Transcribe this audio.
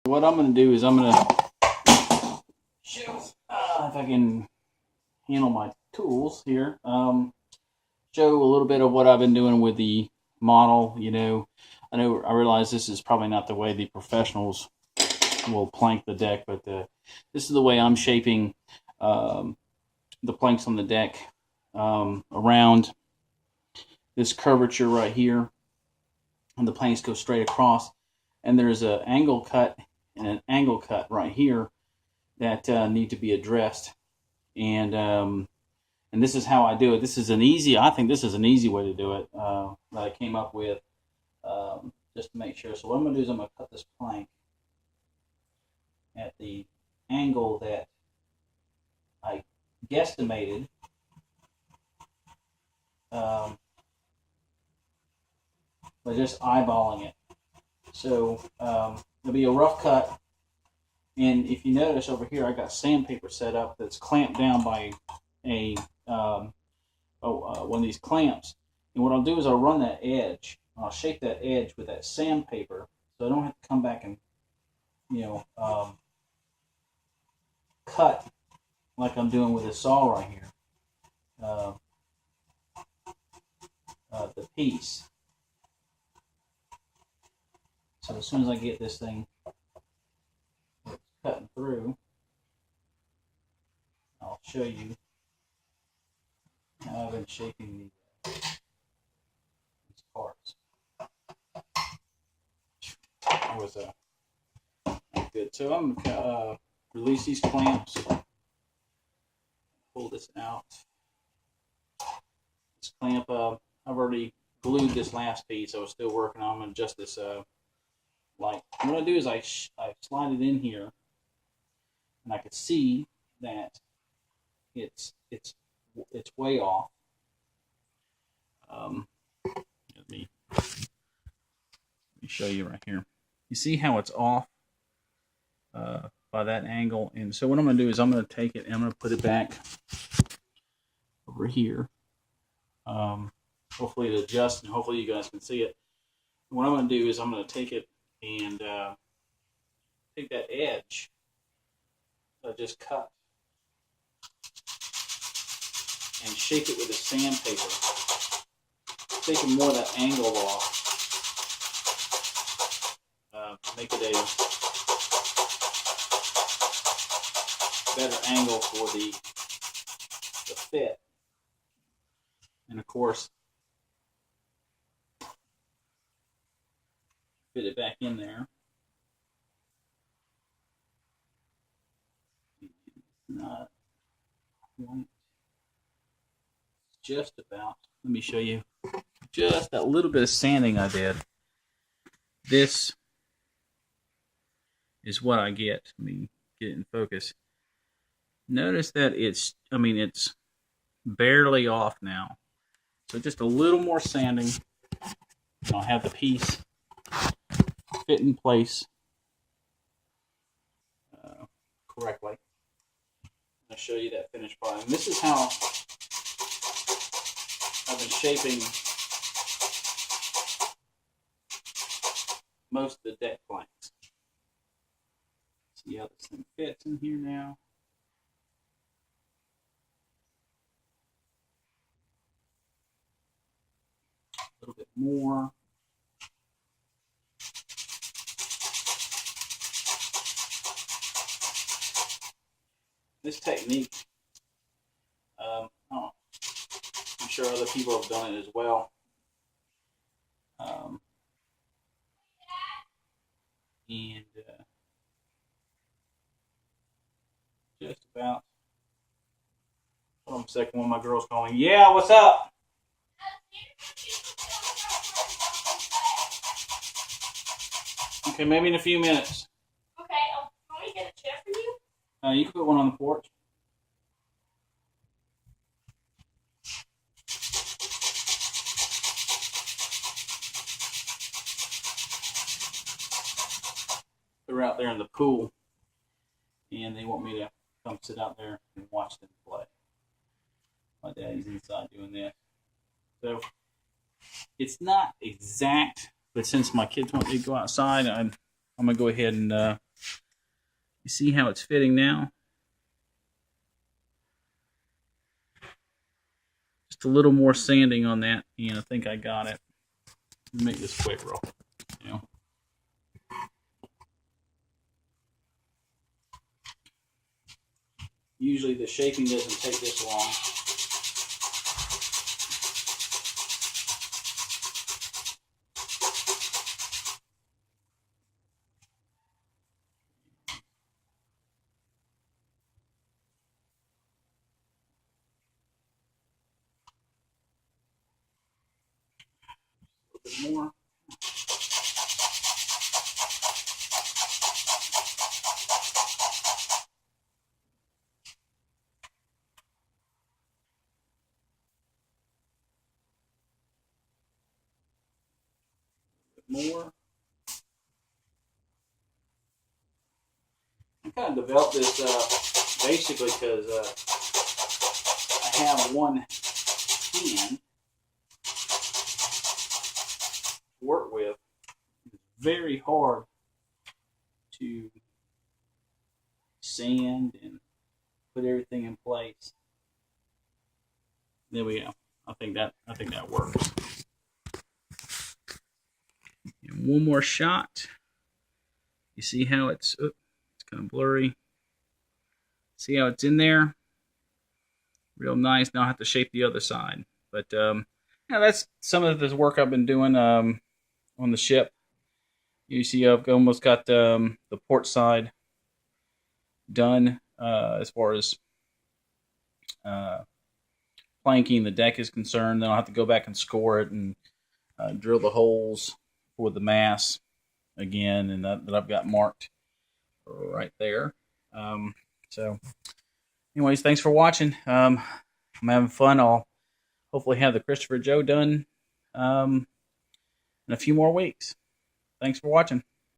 What I'm going to do is I'm going to show if I can handle my tools here. Show a little bit of what I've been doing with the model. I realize this is probably not the way the professionals will plank the deck, but this is the way I'm shaping the planks on the deck around this curvature right here, and the planks go straight across, and there's an angle cut and an angle cut right here that need to be addressed, and this is how I do it. I think this is an easy way to do it that I came up with just to make sure. So what I'm going to do is I'm going to cut this plank at the angle that I guesstimated by just eyeballing it. So it'll be a rough cut, and if you notice over here, I got sandpaper set up that's clamped down by one of these clamps. And what I'll do is I'll run that edge. I'll shape that edge with that sandpaper, so I don't have to come back and cut like I'm doing with this saw right here. The piece. So as soon as I get this thing cutting through, I'll show you how I've been shaping these parts. That was not good. So I'm going to release these clamps, pull this out. This clamp, I've already glued this last piece. I was still working on. I'm going to adjust this light. And what I do is I slide it in here, and I can see that it's way off. Let me show you right here. You see how it's off by that angle, and so what I'm going to do is I'm going to take it and I'm going to put it back over here. Hopefully it adjusts, and hopefully you guys can see it. And what I'm going to do is I'm going to take it and take that edge that I just cut and shake it with a sandpaper, taking more of that angle off, make it a better angle for the fit, and of course fit it back in there. Not quite. Just about. Let me show you just that little bit of sanding I did. This is what I get. Let me get it in focus. Notice that it's barely off now. So just a little more sanding, and I'll have the piece fit in place correctly. I'll show you that finished product. And this is how I've been shaping most of the deck planks. See how this thing fits in here now. A little bit more. This technique, I'm sure other people have done it as well. And just about. Hold on a second, one of my girls calling. Yeah, what's up? Okay, maybe in a few minutes. Okay, want me to get a chair for you? You can put one on the porch. They're out there in the pool, and they want me to come sit out there and watch them play. My daddy's inside doing that. So it's not exact, but since my kids want me to go outside, I'm going to go ahead and You see how it's fitting now? Just a little more sanding on that, and I think I got it. Let me make this quick, real. You know. Usually the shaping doesn't take this long. A little bit more. More. I kind of developed this basically because I have one hand to work with. It's very hard to sand and put everything in place. There we go. I think that works. And one more shot. You see how it's kind of blurry. See how it's in there? Real nice. Now I have to shape the other side. But yeah, that's some of this work I've been doing on the ship. You see I've almost got the port side done as far as planking the deck is concerned. Then I'll have to go back and score it and drill the holes for the mast again, and that I've got marked right there. So anyways, thanks for watching. I'm having fun. I'll hopefully have the Christopher Joe done in a few more weeks. Thanks for watching.